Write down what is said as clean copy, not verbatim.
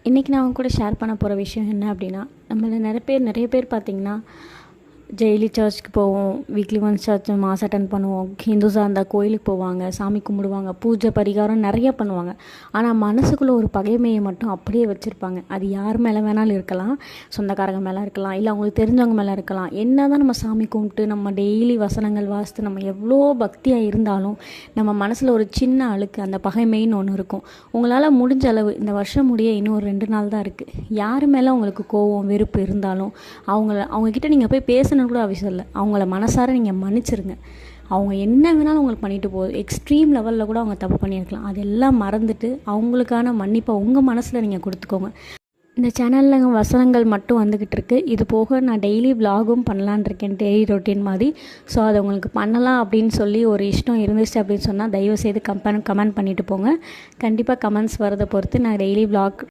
இன்றைக்கி நான் அவங்க கூட ஷேர் பண்ண போகிற விஷயம் என்ன அப்படின்னா, நம்மள நிறைய பேர் பார்த்திங்கன்னா, டெய்லி சர்ச்சுக்கு போவோம். Weekly once church mass attend பண்ணுவோம். ஹிந்துஸாக இருந்தால் கோயிலுக்கு போவாங்க, சாமி கும்பிடுவாங்க, பூஜை பரிகாரம் நிறைய பண்ணுவாங்க. ஆனால் மனசுக்குள்ளே ஒரு பகைமையை மட்டும் அப்படியே வச்சுருப்பாங்க. அது யார் மேலே வேணாலும் இருக்கலாம், சொந்தக்காரங்க மேலே இருக்கலாம், இல்லை அவங்களுக்கு தெரிஞ்சவங்க மேலே இருக்கலாம். என்ன தான் நம்ம சாமி கும்பிட்டு நம்ம டெய்லி வசனங்கள் வாசித்து நம்ம எவ்வளோ பக்தியாக இருந்தாலும் நம்ம மனசில் ஒரு சின்ன அழுக்கு, அந்த பகைமைன்னு ஒன்று இருக்கும். உங்களால் முடிஞ்ச அளவு இந்த வருஷம் முடிய இன்னும் ஒரு 2 நாள் தான் இருக்குது. யார் மேலே உங்களுக்கு கோவம் வெறுப்பு இருந்தாலும் அவங்கக்கிட்ட நீங்கள் போய் பேசணும் கூட அவசியம் இல்லை. அவங்கள மனசார நீங்கள் மன்னிச்சிருங்க. அவங்க என்ன வேணாலும் உங்களுக்கு பண்ணிட்டு போகுது. எக்ஸ்ட்ரீம் லெவலில் கூட அவங்க தப்பு பண்ணியிருக்கலாம். அதெல்லாம் மறந்துட்டு அவங்களுக்கான மன்னிப்பை உங்கள் மனசில் நீங்கள் கொடுத்துக்கோங்க. இந்த சேனலில் வசனங்கள் மட்டும் வந்துக்கிட்டு இருக்கு. இது போக நான் டெய்லி விலாகும் பண்ணலான் இருக்கேன், டெய்லி ரொட்டீன் மாதிரி. ஸோ அதை உங்களுக்கு பண்ணலாம் அப்படின்னு சொல்லி ஒரு இஷ்டம் இருந்துச்சு அப்படின்னு சொன்னால் தயவுசெய்து கமெண்ட் பண்ணிவிட்டு போங்க. கண்டிப்பாக கமெண்ட்ஸ் வரதை பொறுத்து நான் டெய்லி விலாக்